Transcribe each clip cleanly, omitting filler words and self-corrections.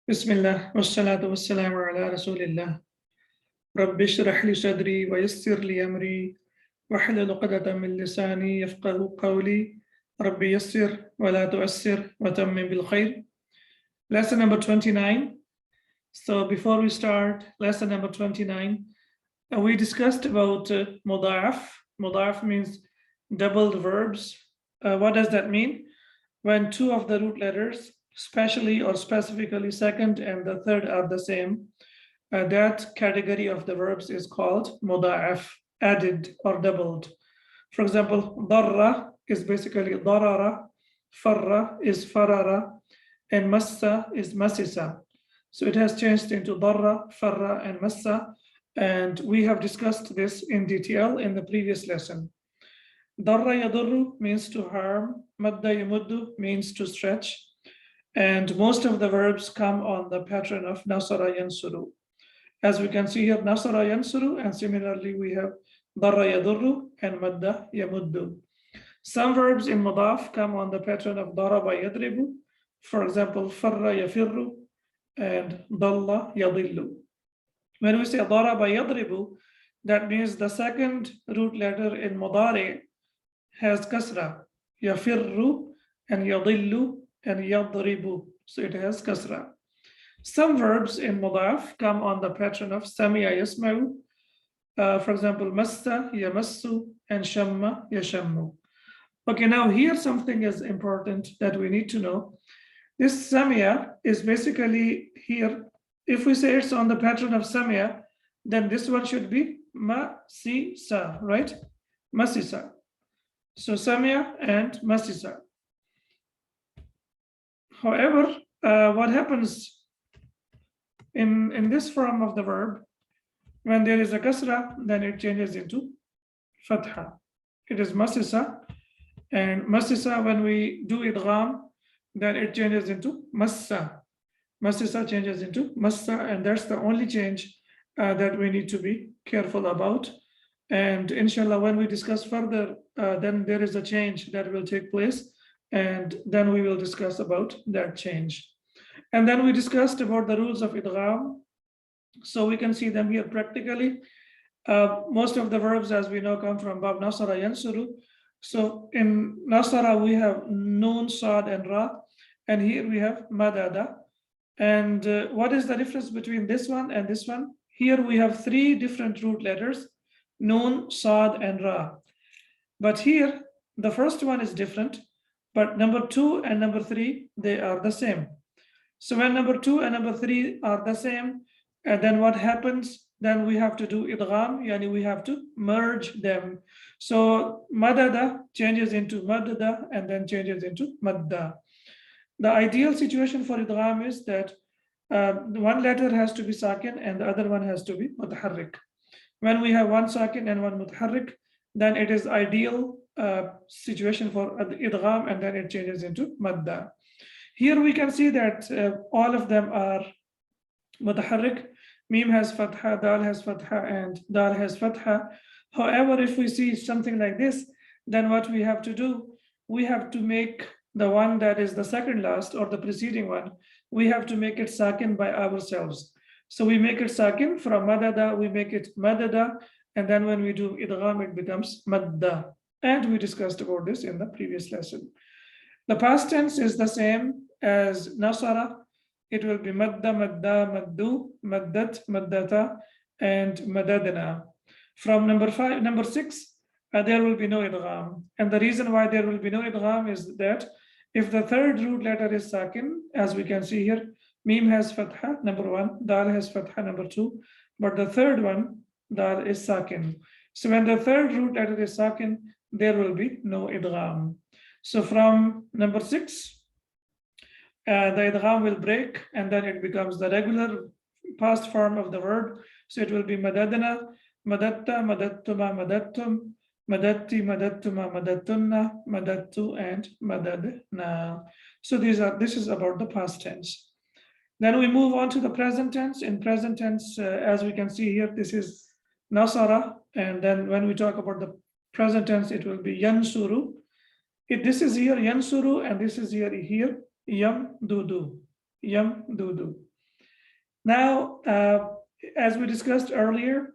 Bismillah, wassalatu wassalamu ala rasulillah. Rabbi shrah li sadri wa yassir li amri wahlul 'uqdatam min lisani yafqahu qawli. Rabbi yassir wa la tu'assir wa tammim bil khair. Lesson number 29. So before we start lesson number 29, we discussed about muda'af. Muda'af means doubled verbs. What does that mean? When two of the root letters, specially or specifically second and the third are the same, that category of the verbs is called muda'af, added or doubled. For example, darra is basically darara, farra is farara, and massa is masisa. So it has changed into darra, farra, and massa, and we have discussed this in detail in the previous lesson. Darra yadurru means to harm, madda yamuddu means to stretch, and most of the verbs come on the pattern of nasara yansuru. As we can see here, nasara yansuru, and similarly we have darra yadurru and madda yamuddu. Some verbs in mudaf come on the pattern of daraba yadribu, for example, farra yafirru and dalla yadillu. When we say daraba yadribu, that means the second root letter in mudari has kasra, yafirru and yadillu and yadribu, so it has kasra. Some verbs in mudaf come on the pattern of sami'a yasma'u, for example, massa yamassu and shamma yashammu. Okay, now here something is important that we need to know. This sami'a is basically here, if we say it's on the pattern of sami'a, then this one should be masisa, right? Masisa. So samia and masisa. However, what happens in this form of the verb, when there is a kasra, then it changes into fatha. It is masisa, and masisa, when we do idgham, then it changes into massa. Masisa changes into massa, and that's the only change that we need to be careful about. And inshallah, when we discuss further, then there is a change that will take place, and then we will discuss about that change. And then we discussed about the rules of idgham. So we can see them here practically. Most of the verbs, as we know, come from bab nasara yansuru. So in nasara, we have nun, sad, and ra, and here we have madada. And what is the difference between this one and this one? Here we have three different root letters, nun, sad, and ra. But here, the first one is different, but number 2 and number 3, they are the same. So when number 2 and number 3 are the same, and then what happens? Then we have to do idgham, yani we have to merge them. So madada changes into madda and then changes into madda. The ideal situation for idgham is that one letter has to be sakin and the other one has to be mutaharrik. When we have one sakin and one mutaharrik, then it is ideal situation for idgham, and then it changes into madda. Here we can see that all of them are mutaharrik. Mim has fatha, dal has fatha, and dal has fatha. However, if we see something like this, then what we have to do, we have to make the one that is the second last or the preceding one, we have to make it sakin by ourselves. So we make it sakin from madada, we make it madada, and then when we do idgham, it becomes madda. And we discussed about this in the previous lesson. The past tense is the same as nasara. It will be madda, madda, maddu, maddat, maddata, and madadna. From number 6, there will be no idgham. And the reason why there will be no idgham is that if the third root letter is sakin, as we can see here, mim has fatha, number 1, dal has fatha, number 2, but the third one, dal is sakin. So when the third root letter is sakin, there will be no idgham. So from number 6, the idgham will break, and then it becomes the regular past form of the verb. So it will be madadna, madatta, madattuma, madattum, madatti, madattuma, madattunna, madattu, and madadna. So this is about the past tense. Then we move on to the present tense. In present tense, as we can see here, this is nasara, and then when we talk about the present tense, it will be yansuru. This is here yansuru, and this is here yam dudu, yam dudu. Now, as we discussed earlier,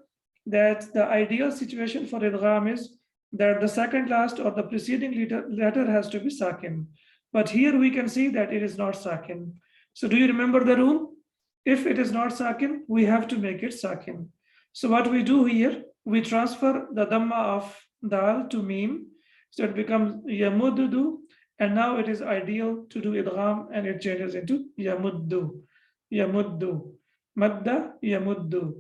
that the ideal situation for idgham is that the second last or the preceding letter has to be sakin. But here we can see that it is not sakin. So do you remember the rule? If it is not sakin, we have to make it sakin. So what we do here, we transfer the dhamma of dal to mim. So it becomes yamuddu, and now it is ideal to do idgham, and it changes into yamuddu, yamuddu, madda, yamuddu.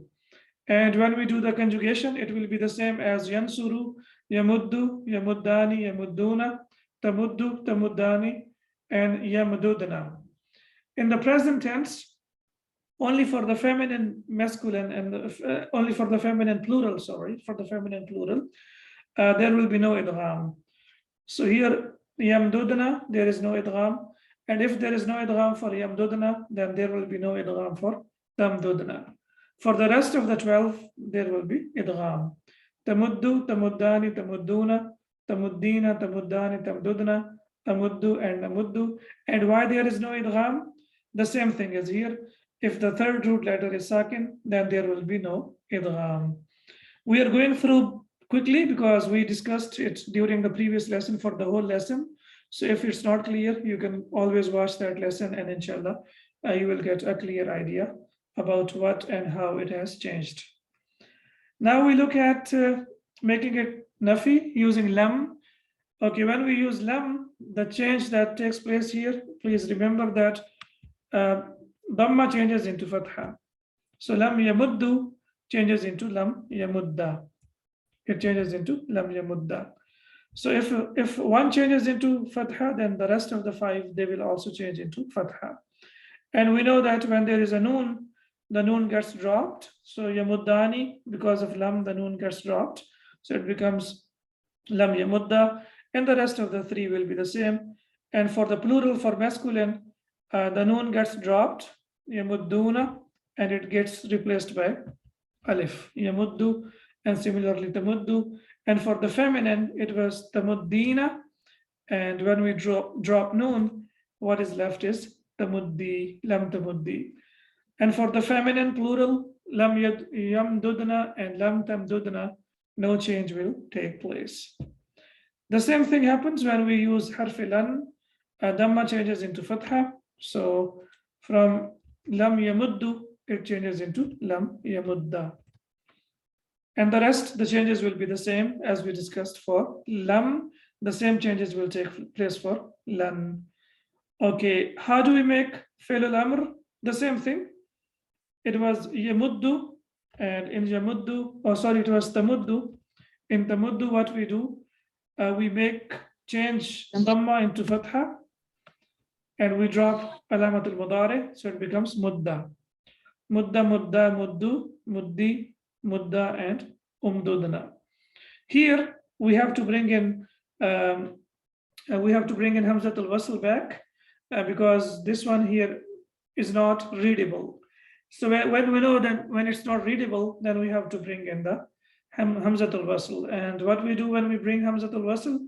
And when we do the conjugation, it will be the same as yansuru, yamuddu, yamuddani, yamudduna, tamuddu, tamuddani, and yamududna. In the present tense, only for the feminine masculine and only for the feminine plural, for the feminine plural, there will be no idgham. So here, yamdudna, there is no idgham. And if there is no idgham for yamdudna, then there will be no idgham for tamdudna. For the rest of the 12, there will be idgham. Tamuddu, tamuddani, tamudduna, tamuddina, tamuddani, tamdudna, tamuddu, and namuddu. And why there is no idgham? The same thing is here. If the third root letter is sakin, then there will be no idgham. We are going through quickly because we discussed it during the previous lesson for the whole lesson. So if it's not clear, you can always watch that lesson, and inshallah, you will get a clear idea about what and how it has changed. Now we look at making it nafi using lam. Okay, when we use lam, the change that takes place here, please remember that dhamma changes into fatha. So lam yamuddu changes into lam yamudda. It changes into lam yamudda. So if one changes into fatha, then the rest of the 5, they will also change into fatha. And we know that when there is a noon, the noon gets dropped. So yamuddani, because of lam, the noon gets dropped. So it becomes lam yamudda, and the rest of the 3 will be the same. And for the plural, for masculine, the noon gets dropped, yamudduna, and it gets replaced by alif, yamuddu, and similarly tamuddu. And for the feminine, it was tamuddina, and when we drop noon, what is left is tamuddi, lam tamuddi. And for the feminine plural, lam yamdudna and lam tamdudna, no change will take place. The same thing happens when we use harfilan. Dhamma changes into fatha. So from lam yamuddu, it changes into lam yamudda. And the rest, the changes will be the same as we discussed for lam. The same changes will take place for lan. Okay, how do we make fi'l al-amr? The same thing. It was yamuddu, and in yamuddu, it was tamuddu. In tamuddu, what we do, we change dhamma into fatha, and we drop alamat al-mudari, so it becomes mudda. Mudda, mudda, muddu, muddi, mudda, and umdudna. Here we have to bring in hamzat al-wasl back because this one here is not readable. So when we know that when it's not readable, then we have to bring in the hamzat al-wasl. And what we do when we bring hamzat al-wasl,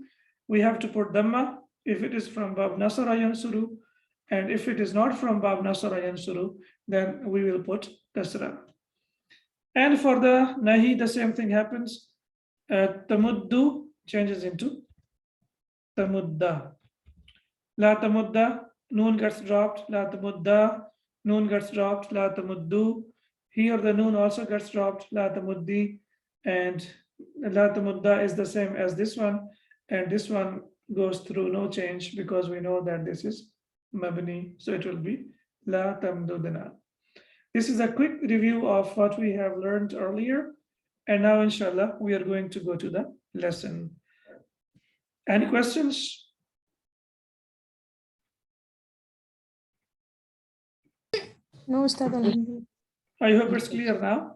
we have to put dhamma if it is from bab nasara yansuru, and if it is not from bab nasara yansuru, then we will put kasra. And for the nahi, the same thing happens. Tamuddu changes into tamudda. La tamudda, noon gets dropped. La tamudda, noon gets dropped. La tamuddu. Here the noon also gets dropped. La tamuddi. And la tamudda is the same as this one. And this one goes through no change because we know that this is mabni. So it will be la tamdudna. This is a quick review of what we have learned earlier. And now, inshallah, we are going to go to the lesson. Any questions? No, Ustad. I hope it's clear now.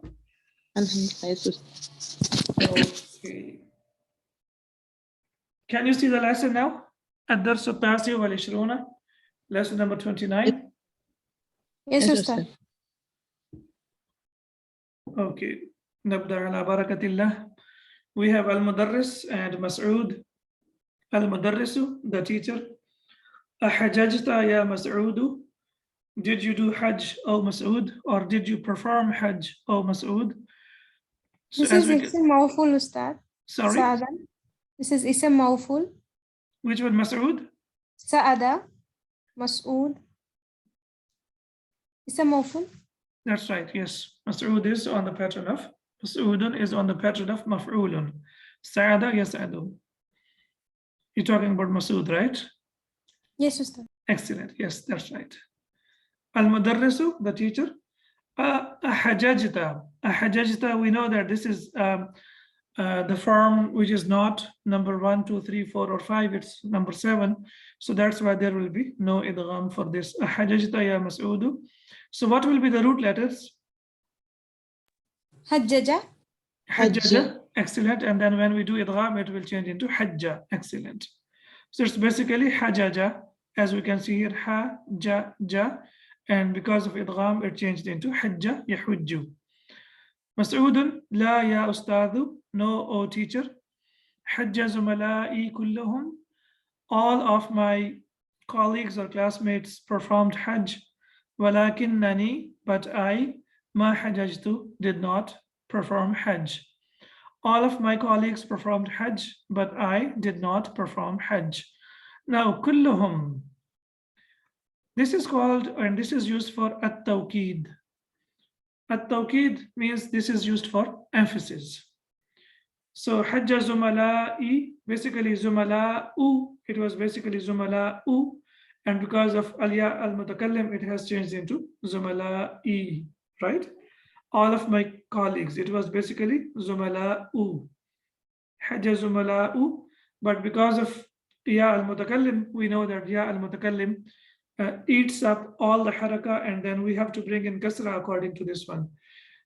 Okay. Can you see the lesson now? الدرس التاسع والعشرون, lesson number 29. Yes, Ustad. Okay. نبدأ على بركة الله. We have Al-Mudarris and Mas'ud. Al-Mudarrisu, the teacher. أحججت يا مسعود. Did you do Hajj, O Mas'ud, or did you perform Hajj, O Mas'ud? So This as is we Ism Mawful, Ustad. sorry, Saada. This is Ism Mawful. which one, Mas'ud? Saada. Mas'ud. Ism Mawful. That's right, yes. Mas'ud is on the pattern of, Mas'udun is on the pattern of Maf'ulun. Sa'ada yas'adu. You're talking about Mas'ud, right? Yes, Ustad. Excellent, yes, that's right. Al-Mudarrisu, the teacher. Ahajajta, we know that this is the form which is not number 1, 2, 3, 4, or 5, it's number 7. So that's why there will be no idgham for this. Ahajajta ya Mas'udu. So what will be the root letters? Hajjaja. Hajjaja, excellent. And then when we do idgham, it will change into hajja, excellent. So it's basically hajaja, as we can see here, ha-ja-ja. And because of idgham, it changed into hajja yahujju. Mas'udun, la ya ustadu, no, O teacher. Hajja zumala'i kulluhum, all of my colleagues or classmates performed hajj. Walakinnani, but I, ma hajajtu, did not perform hajj. All of my colleagues performed hajj, but I did not perform hajj. Now, kulluhum, this is called, and this is used for at-tawqid. At-tawqid means this is used for emphasis. So hajja zumala'i, basically zumala'u, it was basically zumala'u, and because of al-ya al-mutakallim, it has changed into zumala'i, right? All of my colleagues, it was basically zumala'u, hajja zumala'u, but because of ya al-mutakallim, we know that ya al-mutakallim eats up all the haraka, and then we have to bring in kasra according to this one.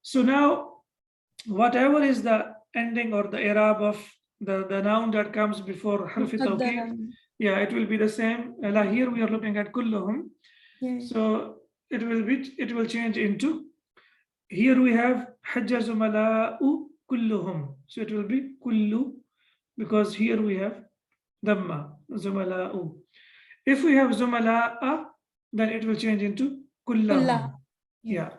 So now, whatever is the ending or the i'rab of the noun that comes before harf tawqid, yeah, it will be the same. Here we are looking at kulluhum. Yeah. So it will change into, here we have hajja zumala'u kulluhum. So it will be kullu, because here we have dhamma, zumala'u. If we have zumala'a, then it will change into kullahum. Kullah. Yeah.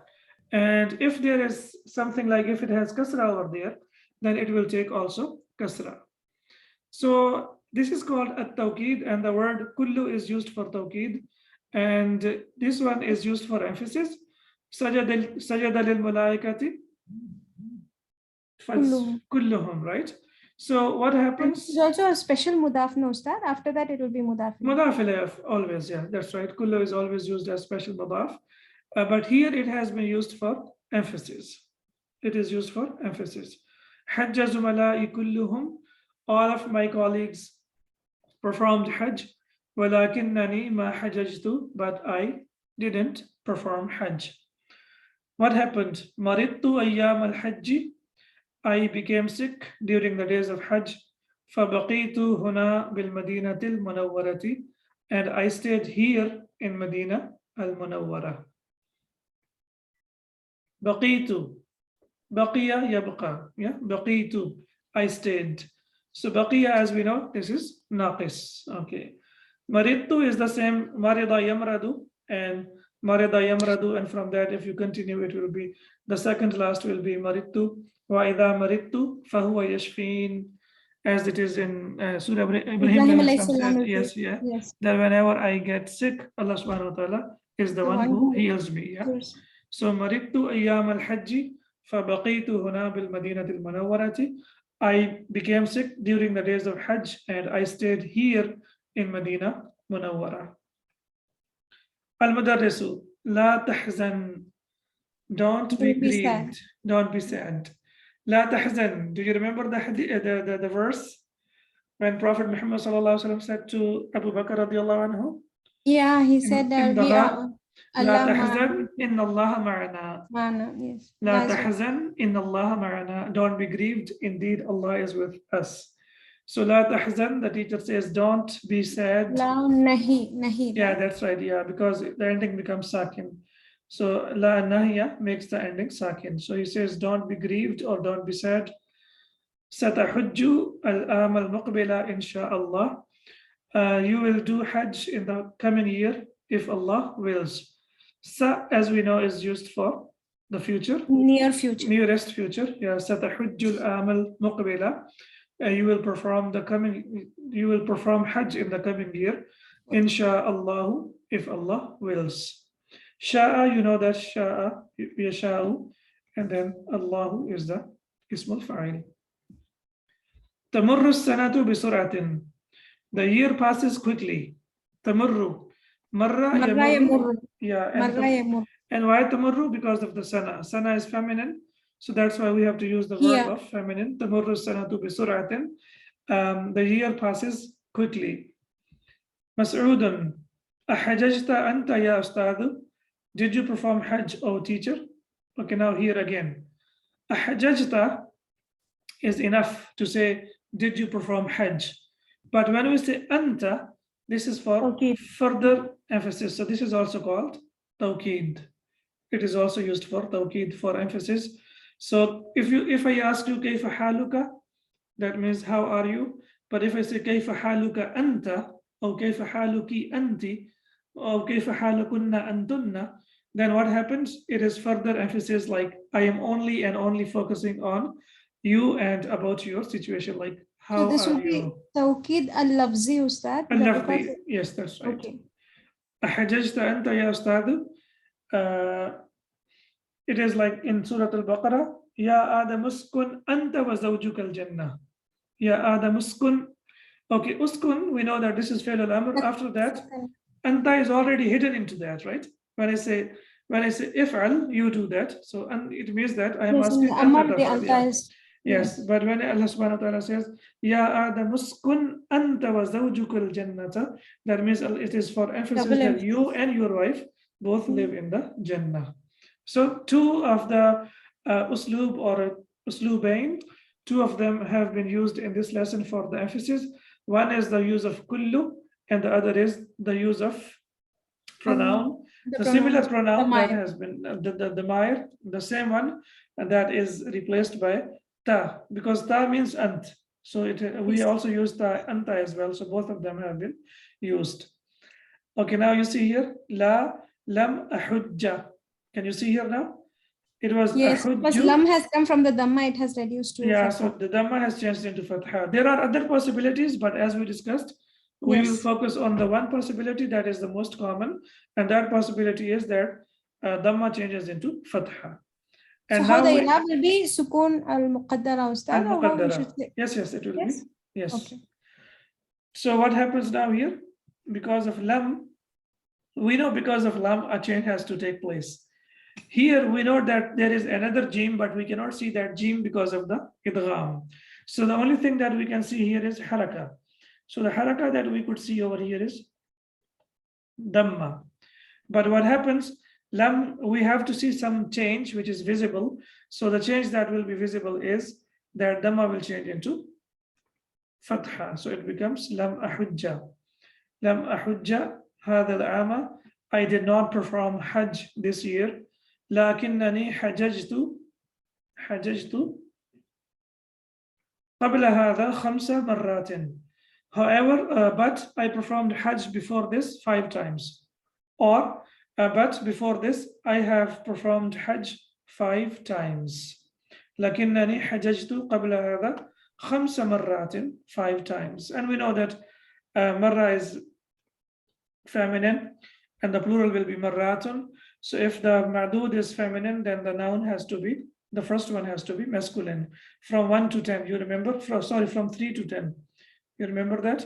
And if there is something like, if it has kasra over there, then it will take also kasra. So this is called at-tawqid, and the word kullu is used for tawqid, and this one is used for emphasis. Sajada lil malaikati kulluhum, right? So what happens? It's also a special mudaf no, Ustad. After that, it will be mudaf. Mudaf ilayh, always, yeah, that's right. Kullu is always used as special mudaf. But here it has been used for emphasis. It is used for emphasis. Hajja zumala'i kulluhum, all of my colleagues performed hajj. Walakinnani ma hajajtu, but I didn't perform hajj. What happened? Maridtu ayyam al-hajji, I became sick during the days of hajj. Fabaqitu huna bil madinatil munawwarati, and I stayed here in Madinah al-Munawwara. Baqitu, baqiya yabqa, yeah, baqitu, I stayed. So baqiya, as we know, this is naqis. Okay. Maridtu is the same, marida yamradu and marida yamradu, and from that, if you continue, it will be, the second last will be maridtu, wa idha maridtu fahuwa yashfin, as it is in Surah Ibrahim said, yes, yeah, yes, that whenever I get sick, Allah subhanahu wa ta'ala is the one who heals me. Yeah. Yes. So maridtu ayyam al-hajji fabaqitu huna bil madinati al-munawwarati, I became sick during the days of hajj, and I stayed here in Madinah Munawwara. Al-Mudarrisu, la tahzan, don't be grieved, don't be sad. La tahzan, do you remember the verse when Prophet Muhammad sallallahu alaihi wasallam said to Abu Bakr radiallahu anhu? Yeah, he said that we are La tahzan, inna Allah ma'ana. Yes. La tahzan, inna Allah ma'ana. Don't be grieved, indeed Allah is with us. So la tahzan, the teacher says, don't be sad. La nahi. Yeah, that's right. Yeah, because the ending becomes sakin. So la nahiya makes the ending sakin. So he says, don't be grieved or don't be sad. Satahujju al-am al-muqbila insha'Allah. You will do hajj in the coming year if Allah wills. Sa, as we know, is used for the future, Near future. nearest future. Yeah, satahujjul amal muqbila. You will perform Hajj in the coming year, insha'Allah, if Allah wills. Sha'a, you know that sha'a, yasha'u, and then Allahu is the ismul fa'il. Tamurru sanatu bisur'atin. The year passes quickly. Tamurru. Marra Marra yamurru. yamurru. Yeah, Marra yamurru. and why tamurru? Because of the sana. Sana is feminine, so that's why we have to use the Here. verb of feminine. Tamurru sanatu bisur'atin. The year passes quickly. Mas'udun. Ahajajta anta ya ustadu. Did you perform Hajj, O teacher? Okay, now here again. Ahajajta is enough to say, did you perform Hajj? But when we say anta, this is for further emphasis. So this is also called tawqid. It is also used for tawqid, for emphasis. So if I ask you kayfa haluka, that means how are you? But if I say kayfa haluka anta, or kayfa haluki anti, or kayfa halukunna antunna, then what happens? It is further emphasis, like I am only and only focusing on you and about your situation, like how So this are would be you? tawqid al-lafzi, Ustad. Al-lafzi, yes, that's right. Okay. Ahajajta anta ya ustadu. It is like in Surah Al-Baqarah, Ya Adam uskun anta wa zawjuka al-jannah. Ya Adam uskun. Okay, uskun, we know that this is fi'l al-amr. After that, anta is already hidden into that, right? When I say if'al, you do that. So it means that I am asking anta. Yes, but when Allah subhanahu wa ta'ala says, Ya Adam uskun anta wa zawjuka al-jannata, that means it is for emphasis that you and your wife both live in the Jannah. So two of the uslub or uslubain, two of them have been used in this lesson for the emphasis. One is the use of kullu, and the other is the use of pronoun. The similar pronoun that has been the mair, the same one, and that is replaced by ta, because ta means ant. So we also use ta, anta as well. So both of them have been used. Okay, now you see here, la lam ahujja. Can you see here now? It was because lam has come from the dhamma, it has reduced to fatha. fatha. So the dhamma has changed into fatha. There are other possibilities, but as we discussed, we will focus on the one possibility that is the most common, and that possibility is that dhamma changes into fatha. And so how the i'rab will be sukun al-muqaddara, Ustad? Yes, it will be. Yes. Okay. So what happens now here? Because of lam, we know because of lam, a change has to take place. Here we know that there is another jim, but we cannot see that jim because of the idgham. So the only thing that we can see here is haraka. So the haraka that we could see over here is dhamma. But what happens, lam, we have to see some change which is visible. So the change that will be visible is that dhamma will change into fatha. So it becomes lam ahujja. Lam ahujja hadha al-ama. I did not perform Hajj this year. لكنني حججت قبل هذا 5 مرات. However, but I performed Hajj before this 5 times. Or, but before this, I have performed Hajj 5 times. لكنني حججت قبل هذا 5 مرات, 5 times. And we know that marra is feminine, and the plural will be marratun. So if the ma'dud is feminine, then the noun has to be, the first one has to be masculine. From 1 to 10, you remember? From 3 to 10. You remember that?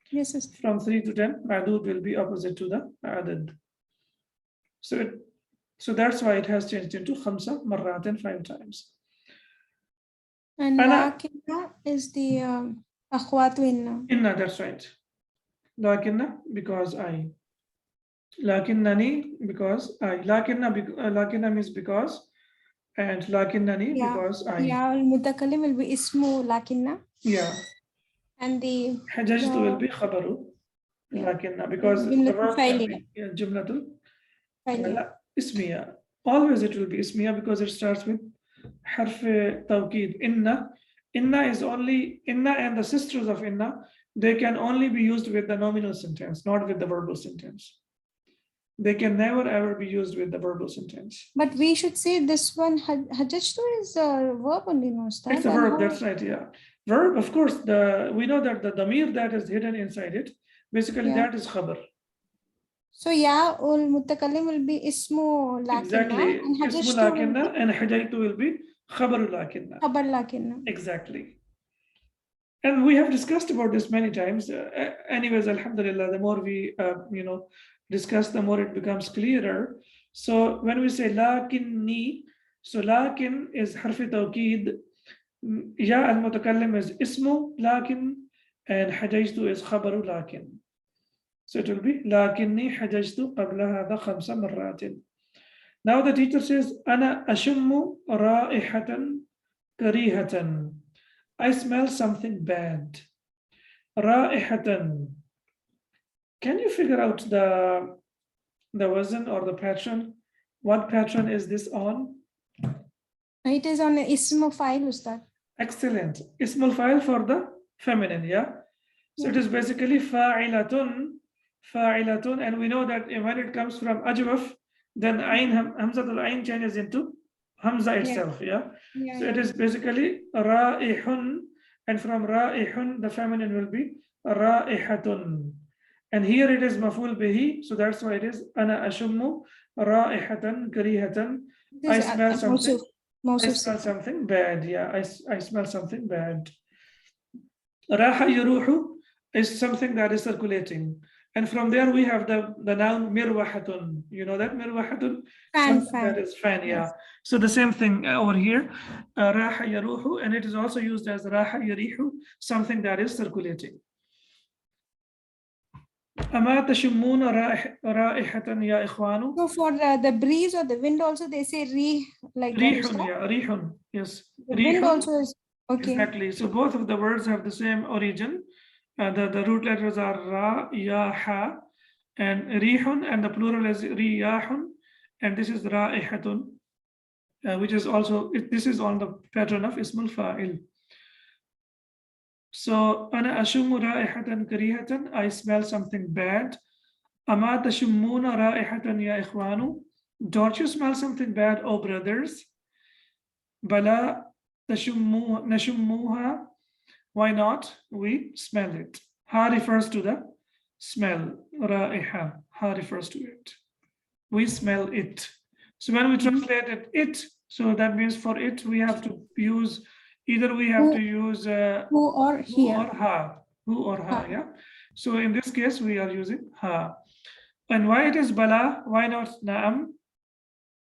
Yes, sister. From 3 to 10, ma'dud will be opposite to the adad. So that's why it has changed into khamsa marratin, 5 times. And lakinna is the akhwatu inna. Inna, that's right. Lakinna, because I. Lakinnani, because I. Lakinna means because, and lakinnani, because I. Yeah, al-mutakallim will be ismu lakinna. Yeah. And the hajajtu will be khabaru. Lakinna, because the verb jumlatul ismiya. Always it will be ismiya because it starts with harf tawqid. Inna is only, inna and the sisters of inna, they can only be used with the nominal sentence, not with the verbal sentence. they can never ever be used with the verbal sentence. But we should say this one, hajjajtu is a verb only, no, Ustad? It's a verb, that's right, yeah. Verb, of course, we know that the damir that is hidden inside it, basically that is khabar. So ya ul mutakallim will be ismu lakinna. Exactly, and ismu lakinna and hajjajtu will be khabaru lakinna. Khabar lakinna. Exactly. And we have discussed about this many times. Anyways, alhamdulillah, the more we discuss, the more it becomes clearer. So when we say lakinni, so lakin is harfi tawqid, ya al-mutakallim is ismu lakin, and hajajtu is khabaru lakin. So it will be lakinni hajajtu qabla hadha 5 marratin. Now the teacher says, ana ashummu ra'ihatan karihatan. I smell something bad. Ra'ihatan. Can you figure out the wazn or the pattern? What pattern is this on? It is on ismu file, Ustad. Excellent. Ismul file for the feminine, yeah? So it is basically fa'ilatun, and we know that when it comes from ajwaf, then hamzatul ayn changes into hamza itself, yeah? So it is basically ra'ihun, and from ra'ihun, the feminine will be ra'ihatun. And here it is maful bihi, so that's why it is ana ashummu ra'ihatan karihatan. I smell something. I smell something bad. Yeah, I smell something bad. Raha yuruhu is something that is circulating. And from there we have the noun mirwahatun. You know that mirwahatun? Fan. That is fan, yeah. Yes. So the same thing over here. Raha yaruhu, and it is also used as raha yarihu, something that is circulating. Ama tashummuna ra'ihatan ya ikhwanu. So for the breeze or the wind also they say rih, like rihun, yeah, rihun, yes. The wind also is okay. Exactly. So both of the words have the same origin. The root letters are ra, ya, ha, and rihun, and the plural is riyahun, and this is ra'ihatun, which is also, this is on the pattern of ismul fa'il. So, ana ashumu ra'ihatan karihatan, I smell something bad. Ama tashummuna ra'ihatan ya ikhwanu, don't you smell something bad, oh brothers? Bala nashummuha, why not? We smell it. Ha refers to the smell. Ra'iha. Ha refers to it. We smell it. So when we translate it, so that means for it we have to use, either we have to use who or here. Who or ha, yeah. So in this case we are using ha. And why it is bala? Why not na'am?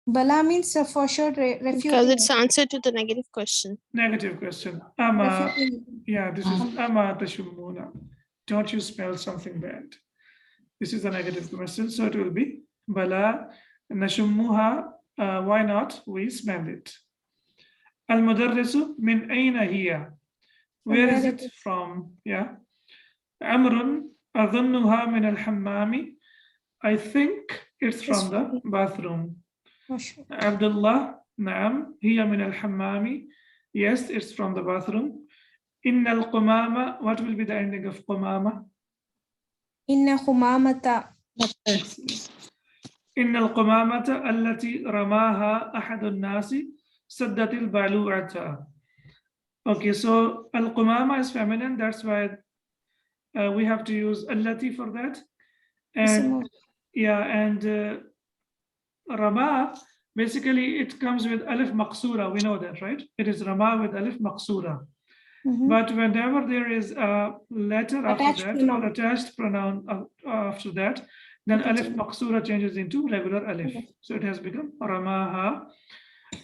Bala means for sure refuting. Because it's answer to the negative question. Negative question. Ama. Yeah, this is ama tashummuna. Don't you smell something bad? This is a negative question, so it will be bala nashummuha. Why not? We smell it. Al mudarrisu min ayna hiya. Where is it from? Yeah. Amrun adhunnuha min al hammami. I think it's from the bathroom. Abdullah, naam, hiya min al hammami. Yes, it's from the bathroom. Inna al qumama, what will be the ending of qumama? Inna khumamata. Inna al qumamata allati ramaha ahadun nasi saddatil balu'ata. Okay, so al qumama is feminine, that's why we have to use allati for that. And yeah, and Rama, basically it comes with alif maqsura, we know that, right? It is Rama with alif maqsura. But whenever there is a letter after that, or attached pronoun after that, then alif maqsura changes into regular alif. So it has become Ramaha.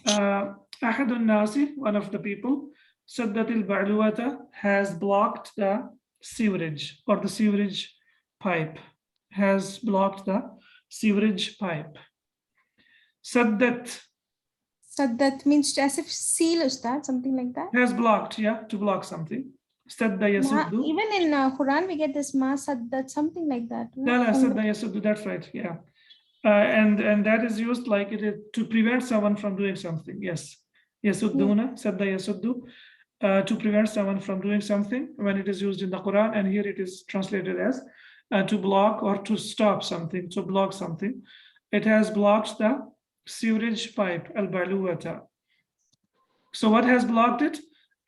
Ahadun nasi, one of the people, saddatil ba'luwata, has blocked the sewerage, or the sewerage pipe, has blocked the sewerage pipe. Saddat. Saddat means as if seal, Ustad, something like that. Has blocked, yeah, to block something. Sadda yasuddu. Even in Quran, we get this ma saddat, something like that. No, sadda yasuddu, that's right, yeah. And that is used like it is to prevent someone from doing something, yes. Yasudduna, sadda yasuddu, to prevent someone from doing something when it is used in the Quran, and here it is translated as to block or to stop something, to block something. It has blocked the sewerage pipe, al-baluwata. So what has blocked it?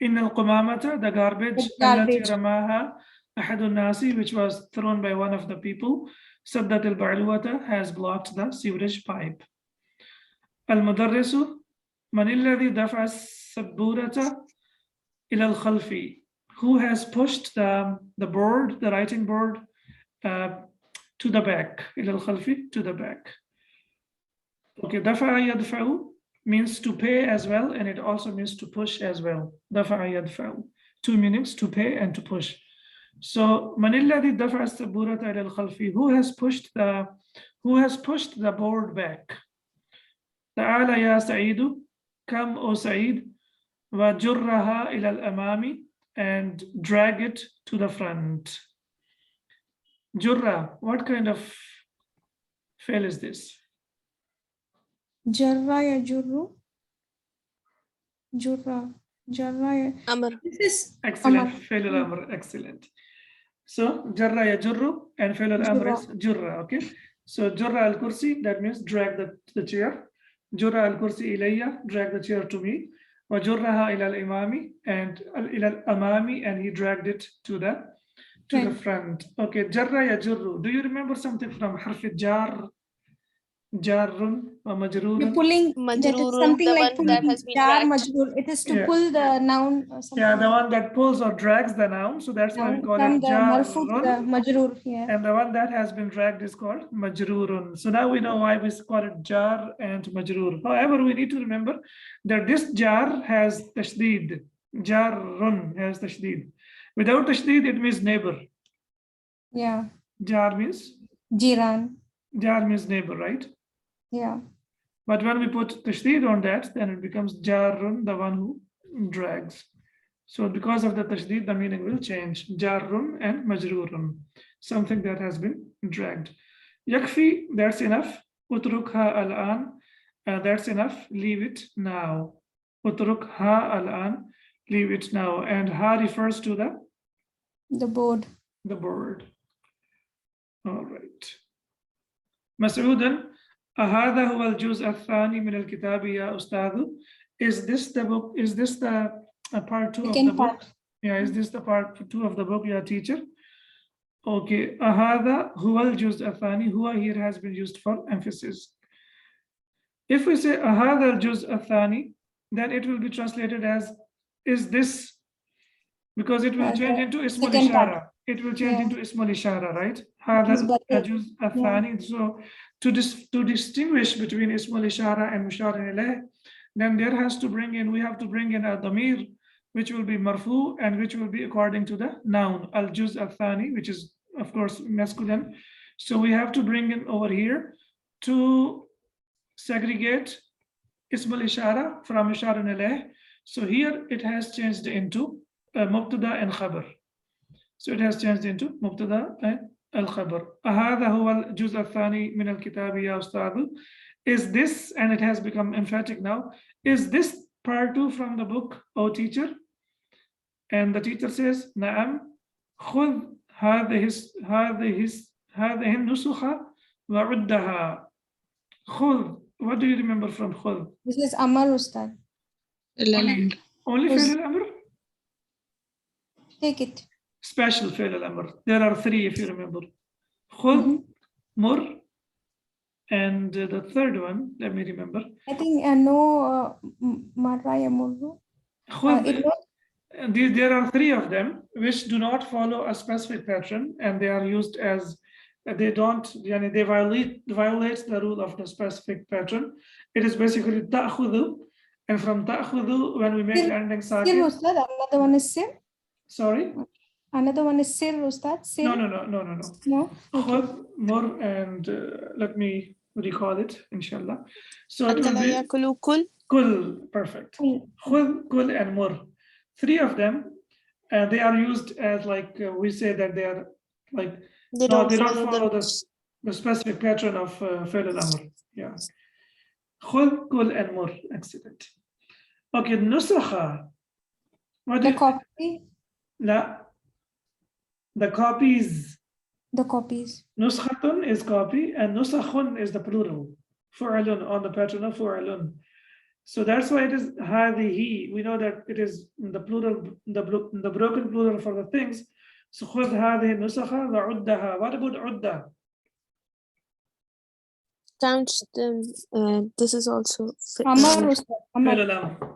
In al-qumamata, the garbage, Garbage. allati ramaha ahadun nasi, which was thrown by one of the people, said that al-baluwata has blocked the sewerage pipe. Al-mudarrisu, man alladhi dafa as-sabburata ila al-khalfi. Who has pushed the board, the writing board, to the back, ila al-khalfi, to the back. Okay, dafa'a yadfa'u means to pay as well, and it also means to push as well. Dafa'a yadfa'u. Two meanings, to pay and to push. So, man alladhi dafa'a as-sabburata ila al-khalfi. Who has pushed the board back? Ta'ala ya Sa'idu, come O Sa'id, wa jurraha ila al-amami, and drag it to the front. Jurra, what kind of fail is this? Jarra ya jurru. Jurra. Jarra ya. Amar. This is Excellent, Amar. fail al-amr, excellent. So, jarra ya jurru, and fail al-amr is jurra, okay? So, jurra al-kursi, that means drag the chair. Jurra al-kursi ilayya, drag the chair to me. Wa jurraha ila al-imami, and ila al-amami, and he dragged it to the front. Okay, jarra ya jurru. Do you remember something from harf jar? Jarrun or majrurun? You're pulling, that is Majrurun, something the like one that pulling has been jar dragged. majroor. It is to Yeah. pull the noun or something. Yeah, the one that pulls or drags the noun. So that's why we call From it the marfu to the jarrun. majroor. Yeah. And the one that has been dragged is called majrurun. So now we know why we call it jar and majrur. However, we need to remember that this jar has tashdid. Jarrun has tashdid. Without tashdid, it means neighbor. Yeah. Jar means neighbor, right? Yeah. But when we put tashdid on that, then it becomes jarrun, the one who drags. So because of the tashdid, the meaning will change. Jarrun and majrurun, something that has been dragged. Yakfi, that's enough. Utrukha al-an, that's enough. Leave it now. Utrukha al-an, leave it now. And ha refers to The board. the board. All right. Mas'udan, أهذا هو الجزء الثاني من الكتاب يا أستاذ? Is this the book? Is this the part 2 of the book? Yeah, is this the part 2 of the book, ya teacher? Okay. أهذا هو الجزء الثاني. Huwa here has been used for emphasis. If we say أهذا الجزء الثاني, then it will be translated as is this, because it will change into ismul ishara. It will change into ismul ishara, right? هذا الجزء الثاني. So to distinguish between ismul ishara and mushar ilayh, then we have to bring in a damir, which will be marfu and which will be according to the noun al-juz al-thani, which is of course masculine. So we have to bring in over here to segregate ismul ishara from mushar ilayh. So here it has changed into mubtada and khabar. So it has changed into mubtada and al-khabar. أهذا هو الجزء الثاني من الكتاب يا أستاذ? Is this, and it has become emphatic now, is this part 2 from the book, O teacher? And the teacher says, نعم. خذ هذه النسخة وعدها. خذ. What do you remember from خذ? This is Amar Ustad. Only فعل الأمر? Take it. Special فعل الأمر. There are 3 if you remember. خذ, مر, and the third one, let me remember. I think no marra yamurru. There are 3 of them which do not follow a specific pattern, and they are used as they violate the rule of the specific pattern. It is basically ta'khudhu, and from ta'khudhu, when we make landing Sir sakin. Ustad, another one is sir. Sorry? Another one is sir Ustad. Sir. No. No. Khud, mur, and let me recall it, inshallah. So it will be kul, perfect. Khud, kul, and mur. 3 of them, they are used as like we say that they are like they don't follow the specific pattern of fi'l al-amr. Yeah. Khud, kul, and mur. Excellent. Okay, nusakha. The copy. La. The copies. The copies. Nuskhatun is copy and nusakhun is the plural. Fu'alun on the pattern of fu'alun. So that's why it is hadihi. We know that it is the plural, the broken plural for the things. So khudh hadihi nusakha wa uddaha. What about udda? Count them. This is also Amar, Ustad. Amar. Fi'l al-amr.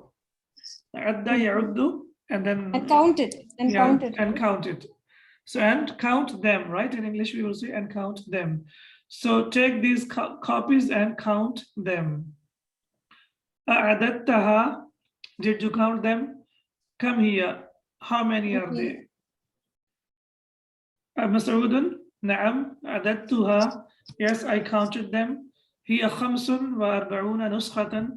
Adda ya'uddu and then And count it. And yeah, count it. and count it. So and count them, right? In English we will say and count them. So take these copies and count them. A'adattaha, did you count them? Come here. How many are they? Mas'udun, na'am, a'adattuha. Yes, I counted them. Hiya khamsun wa arba'una nuskhatan.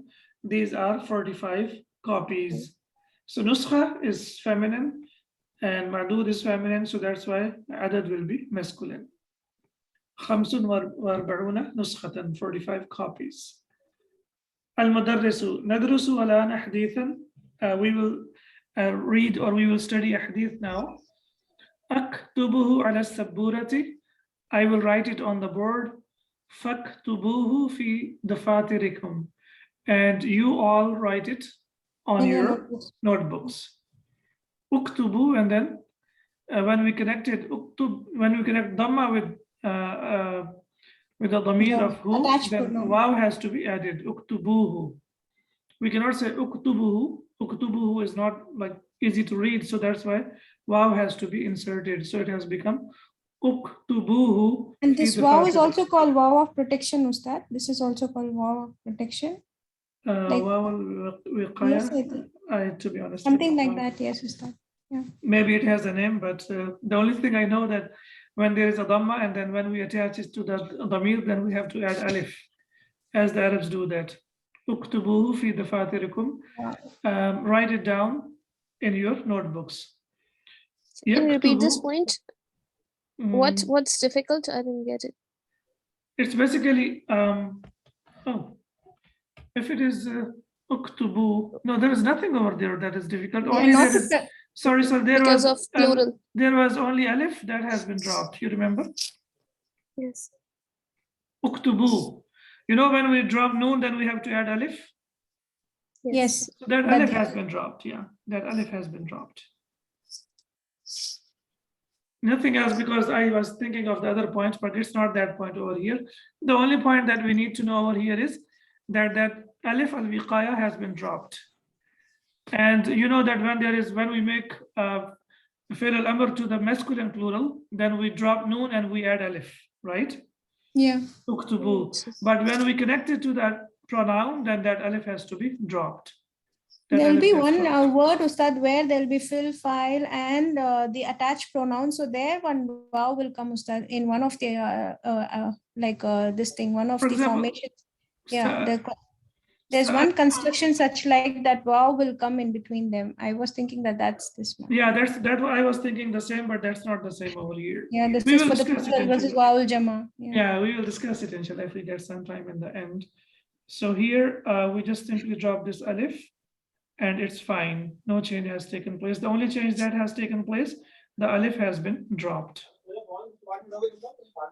These are 45 copies. So nuskha is feminine and ma'dud is feminine, so that's why adad will be masculine. Khamsun wa arba'una nuskhatan, 45 copies. Al-Mudarrisu, nadrusu alana hadithan. We will read or we will study a hadith now. Aktubuhu ala sabburati. I will write it on the board. Faktubuhu fi dafatirikum. And you all write it on In your your notebooks. notebooks. Uktubu, and then when we connect dhamma with the dhamir The of who, attached then pronoun. waw has to be added. Uktubuhu. We cannot say uktubuhu. Uktubuhu is not like easy to read, so that's why waw has to be inserted. So it has become uktubuhu. And fi this wow is dafatirik. also called wow of protection, Ustad. This is also called wow of protection. like- Waw Yes, al-wiqaya. I think. To be honest, Something I don't like know. that. Yes, Ustad. Maybe it has a name, but the only thing I know that when there is a dhamma and then when we attach it to the dhamir, then we have to add alif, as the Arabs do that. Uktubuhu fi dafatirikum. Write it down in your notebooks. Can you repeat this Yaktubu, point? mm, What's difficult? I didn't get it. It's basically, if it is uktubu, no, there is nothing over there that is difficult. And Only not there to is, sorry, sir, there Because was, of plural. there was only alif that has been dropped. You remember? Yes. Uktubu. You know, when we drop noon, then we have to add alif. Yes. So that But alif the- has been dropped. Yeah, that alif has been dropped. Nothing else, because I was thinking of the other points, but it's not that point over here. The only point that we need to know over here is that alif al-wiqaya has been dropped. And you know that when we make fi'l al-amr to the masculine plural, then we drop noon and we add alif, right? Yeah. Uktubu. But when we connect it to that pronoun, then that alif has to be dropped. That There will alif be gets one dropped. word, Ustad, where there will be fill, file, and the attached pronoun. So there one wow will come, Ustad, in one of the this thing, one of For the example, formations. Yeah, so- there's so- one construction such like that wow will come in between them. I was thinking that that's this one. Yeah, that's what I was thinking the same, but that's not the same over here. Yeah, this We is will for the discuss it, plural versus inshallah. wow jama. Yeah, we will discuss it inshallah if we get some time in the end. So here we just simply drop this alif and it's fine. No change has taken place. The only change that has taken place, the alif has been dropped.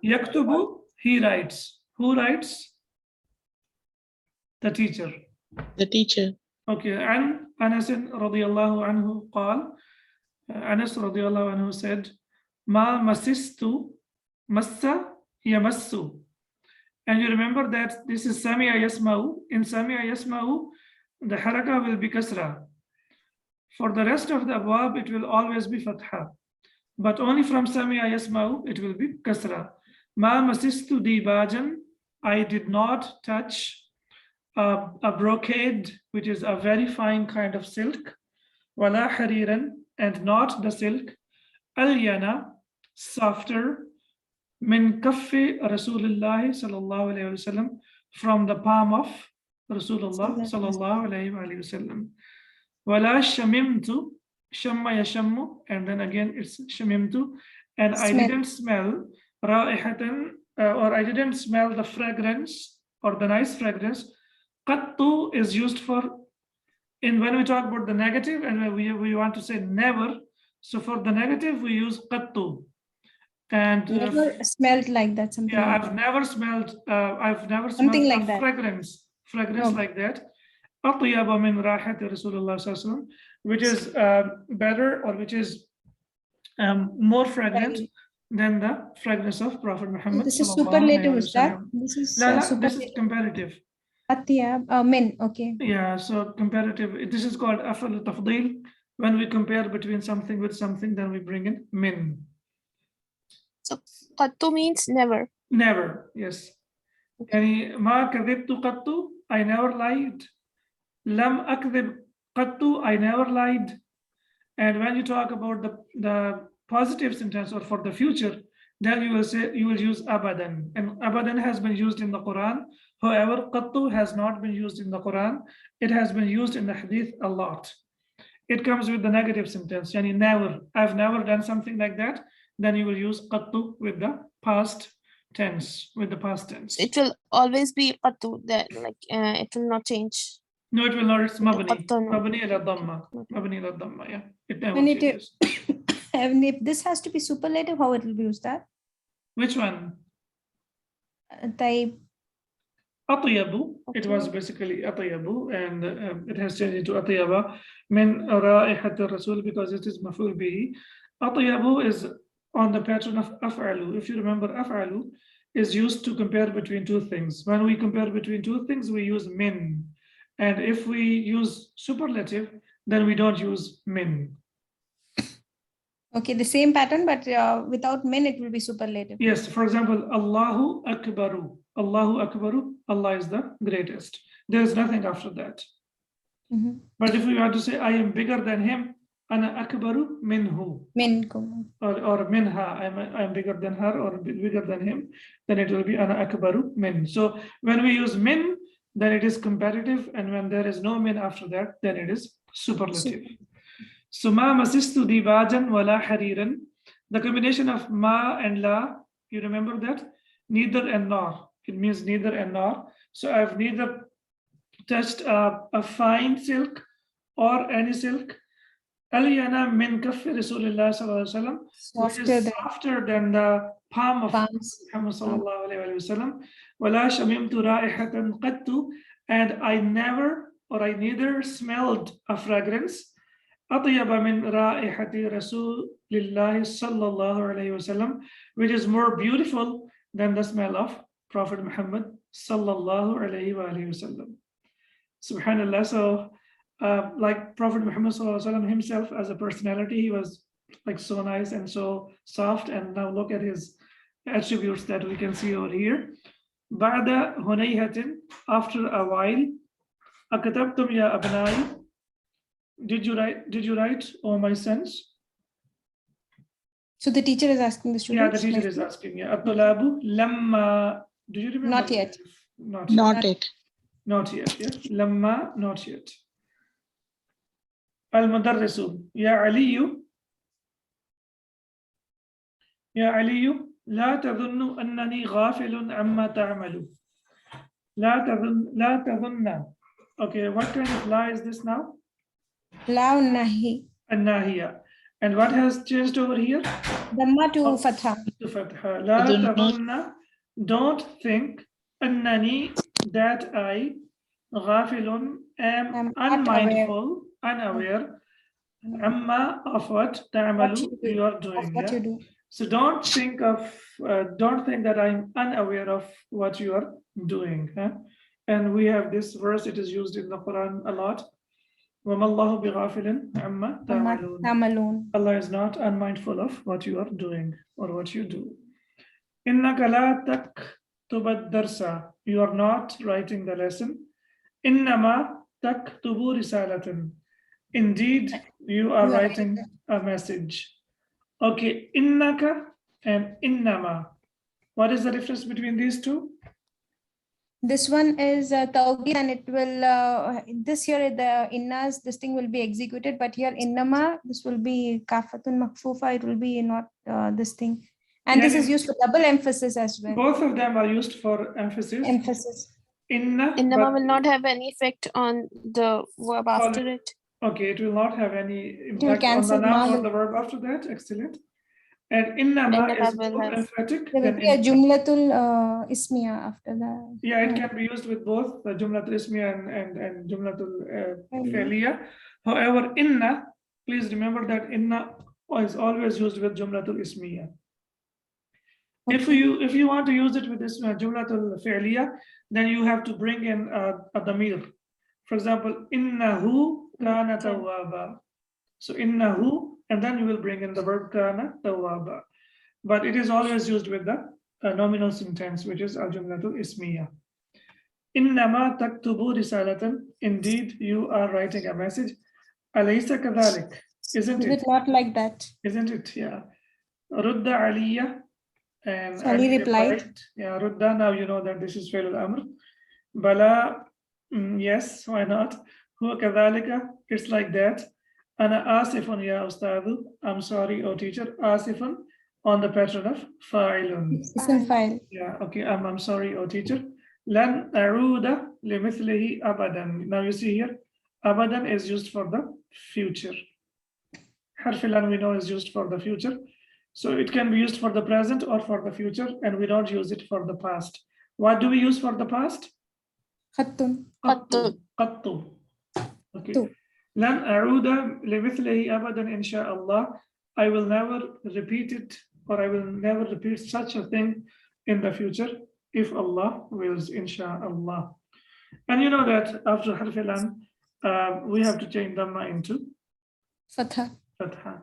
Yaktubu, he writes. Who writes? The teacher. The teacher. Okay, and Anas radiyallahu anhu قال, Anas radiyallahu anhu said, Ma masistu, massa yamassu. And you remember that this is Sami'a Yasma'u. In Sami'a Yasma'u, the haraka will be kasra. For the rest of the abwab, it will always be fatha. But only from Sami'a Yasma'u, it will be kasra. Ma masistu dibajan, I did not touch a brocade, which is a very fine kind of silk. Wala hariran, and not the silk. Alyana, softer. Min kaffi Rasulullah sallallahu alayhi wasallam, from the palm of Rasulullah sallallahu alayhi wasallam. Wala shamimtu, shamma yashammu, and then again it's shamimtu, and I Smell. didn't smell ra'ihatan, or I didn't smell the fragrance or the nice fragrance. Qattu is used for when we talk about the negative and we want to say never. So for the negative we use qattu. And Never smelled like that, something yeah, like I've that. never smelled Something like a that. fragrance No. like that. أطيب من رائحة رسول الله صلى الله عليه وسلم, which is better, or which is more fragrant Right. than the fragrance of Prophet Muhammad This is sallallahu alaihi superlative, Ustad. wasallam. This is No, this is superlative. comparative. Atyab, men, okay. Yeah, so comparative. This is called afal tafdil. When we compare between something with something, then we bring in min. So qattu means never. Never, yes. يعني ما كذبت قط, I never lied. لم أكذب قط, I never lied. And when you talk about the positive sentence or for the future, then you will use abadan. And abadan has been used in the Quran. However, qattu has not been used in the Quran. It has been used in the hadith a lot. It comes with the negative sentence, yani never. I've never done something like that. Then you will use qattu with the past tense, with the past tense. It will always be qattu, that like it will not change. No, it will not. It's mabni. Qattu, no. Mabni ila dhamma. Mabni ila dhamma, yeah. It never And it, changes. and if this has to be superlative, how it will be used? That Which one? type. Atyabu. It was basically Atyabu, and it has changed into Atyaba min ra'ihat rasul because it is maf'ul bihi. Atyabu is on the pattern of af'alu. If you remember, af'alu is used to compare between two things. When we compare between two things, we use min. And if we use superlative, then we don't use min. Okay, the same pattern, but without men, it will be superlative. Yes, for example, Allahu Akbaru. Allahu Akbaru, Allah is the greatest. There is nothing after that. Mm-hmm. But if we want to say, I am bigger than him, Ana Akbaru minhu. Men. Or minha, I am bigger than her or bigger than him, then it will be Ana Akbaru min. So when we use min, then it is comparative, and when there is no min after that, then it is superlative. So ma masistu dibajan wala hariran. The combination of ma and la, you remember that? Neither and nor. It means neither and nor. So I've neither touched a fine silk or any silk. Aliyana min kaffi Rasulullah sallallahu alaihi wasallam, which is softer than the palm of Muhammad sallallahu alaihi wasallam. Wala shamimtu ra'ihatan qattu, and I neither smelled a fragrance أطيب من رائحة رسول الله صلى الله عليه وسلم, which is more beautiful than the smell of Prophet Muhammad sallallahu alaihi wasallam. Subhanallah. So like Prophet Muhammad sallallahu alaihi wasallam himself as a personality, he was like so nice and so soft. And now look at his attributes that we can see over here. بعد هنيهة, after a while. أكتبتم يا أبنائي, Did you write, oh my sons? So the teacher is asking the students? Yeah, the teacher is asking. Yeah. At-tulabu lamma. Do you remember? Not yet. Not yet. Not yet. Yeah. Lamma, not yet. Al-mudarrisu. Ya Aliyu. Ya Aliyu. لا تظن أنني غافل عما تعمل. لا تظن. Okay, what kind of la is this now? La nahi. An-nahiya. And what has changed over here? Dhamma to fatha. To fatha. La tadunna, don't think, annani, that I, ghafilun, am unmindful, unaware, amma, of what ta'amalu, you are doing. What you do. So don't think that I'm unaware of what you are doing. Huh? And we have this verse, it is used in the Quran a lot. وَمَا اللَّهُ بِغَافِلٍ عَمَّا تَعْمَلُونَ. Allah is not unmindful of what you are doing or what you do. إِنَّكَ لَا تَكْتُبَ الدَّرْسَ. You are not writing the lesson. إِنَّمَا تَكْتُبُ رِسَالَةً. Indeed, you are writing a message. Okay, إِنَّكَ and إِنَّمَا. What is the difference between these two? This one is tawqid, and it will, this here, the innas, this thing will be executed, but here innama, this will be kafatun makfufa, it will be not this thing. And this is used for double emphasis as well. Both of them are used for emphasis. Innama will not have any effect on the verb after it. Okay, it will not have any impact on the noun or the verb after that. Excellent. And innama Innama is will both have- emphatic. There will Then be a insha. jumlatul ismiya after that. Yeah, it can be used with both the jumlatul ismiya and jumlatul fi'liya. However, inna, please remember that inna is always used with jumlatul ismiya. If you want to use it with this jumlatul fi'liya, then you have to bring in a damir. For example, innahu kana tawwaba. So innahu, and then you will bring in the verb kana tawwaba. But it is always used with the nominal sentence, which is al-jumlatul ismiya. Innama taktubu risalatan. Indeed, you are writing a message. Alaysa kadhalik. Isn't Is it? it not like that? Isn't it? Yeah. Rudda Aliyya. And So Ali replied. Yeah, Rudda, now you know that this is Fi'l al-Amr. Bala, yes, why not? Huwa kadhalika, it's like that. Ana asifun ya ustadu. I'm sorry, O teacher. Asifun on the pattern of fa'ilun. Ism file. Yeah, okay, I'm sorry, O teacher. Lan a'uda limithlihi abadan. Now you see here, abadan is used for the future. Harf lan we know is used for the future. So it can be used for the present or for the future, and we don't use it for the past. What do we use for the past? Khattun. Qattu. Qattu. Okay. Tu. Lan a'uda limithlihi abadan insha'Allah. I will never repeat it, or I will never repeat such a thing in the future if Allah wills, insha'Allah. And you know that after harf lan, we have to change dhamma into Fatha. fatha.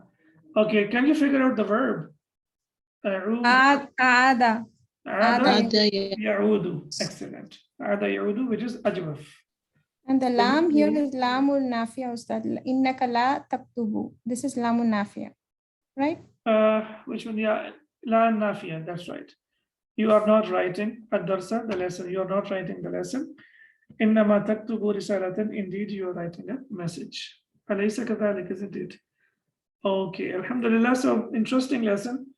Okay, can you figure out the verb? A'uda. Aada. Ada ya'udu. Excellent. Ada ya'udu, which is ajwaf. And the lam here is lamul nafiya, Ustad. Innaka la taktubu. This is lamul nafiya, right? Which one? Yeah, la nafiya. That's right. You are not writing ad-darsa, the lesson. You are not writing the lesson. Innama taktubu risalatan. Indeed, you are writing a message. Alaysa kadhalik, isn't it? Okay, alhamdulillah. So interesting lesson.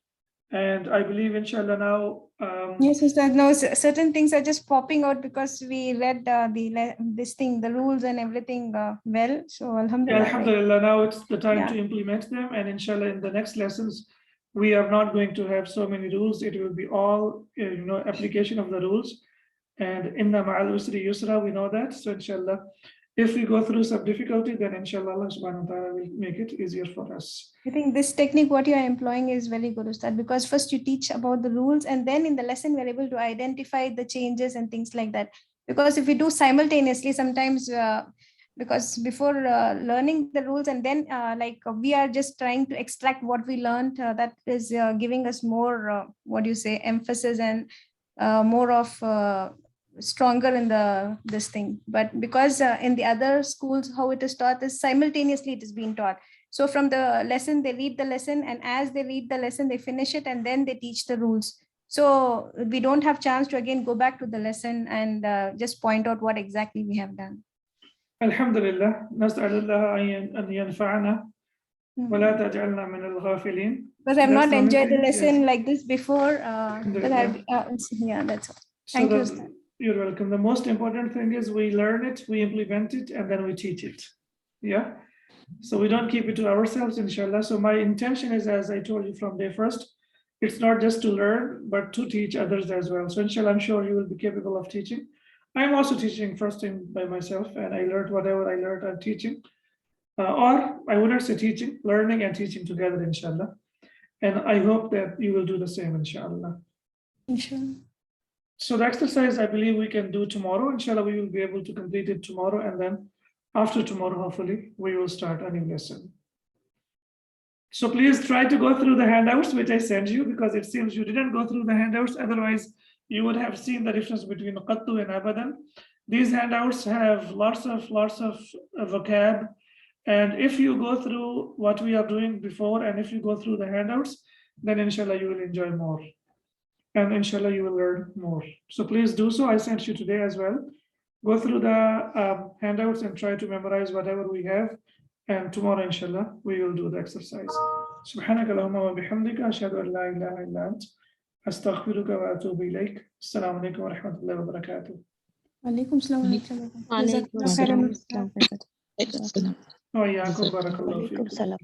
And I believe, inshallah, now. Yes, Ustad. No, certain things are just popping out because we read this thing, the rules and everything well. So alhamdulillah. Alhamdulillah, now it's the time to implement them. And inshallah, in the next lessons, we are not going to have so many rules. It will be all, application of the rules. And inna ma'al usri yusra, we know that. So inshallah, if we go through some difficulty, then inshallah, Allah subhanahu wa ta'ala will make it easier for us. I think this technique, what you are employing is very good, Ustad, because first you teach about the rules and then in the lesson, we're able to identify the changes and things like that. Because if we do simultaneously, sometimes, because before learning the rules and then we are just trying to extract what we learned, that is giving us more, emphasis and more of stronger in this thing. But because in the other schools, how it is taught is simultaneously it is being taught. So from the lesson, they read the lesson, and as they read the lesson, they finish it, and then they teach the rules. So we don't have chance to again go back to the lesson and just point out what exactly we have done. Alhamdulillah, nas'alullah an yanfa'ana wa la taj'alna min al-ghafilin. Because I've not the only enjoyed the thing, lesson yes. like this before. That's all. Thank you. You're welcome. The most important thing is we learn it, we implement it, and then we teach it. Yeah. So we don't keep it to ourselves, inshallah. So my intention is, as I told you from day first, it's not just to learn, but to teach others as well. So inshallah, I'm sure you will be capable of teaching. I'm also teaching first thing by myself, and I learned whatever I learned, I'm teaching. Or I wouldn't say teaching, learning and teaching together, inshallah. And I hope that you will do the same, inshallah. Inshallah. So the exercise, I believe we can do tomorrow. Inshallah, we will be able to complete it tomorrow. And then after tomorrow, hopefully, we will start a new lesson. So please try to go through the handouts, which I sent you, because it seems you didn't go through the handouts. Otherwise, you would have seen the difference between qattu and abadan. These handouts have lots of vocab. And if you go through what we are doing before, and if you go through the handouts, then inshallah, you will enjoy more. And inshallah, you will learn more. So please do so. I sent you today as well. Go through the handouts and try to memorize whatever we have. And tomorrow, inshallah, we will do the exercise. Subhanaka Allahumma wa bihamdika, ashhadu an la ilaha illa ant, astaghfiruka wa atubu ilayk. Assalamu alaikum wa rahmatullahi wa barakatuh. Alaikum salam. Alaikum salam. Wa iyaakum, barakallahu feekum.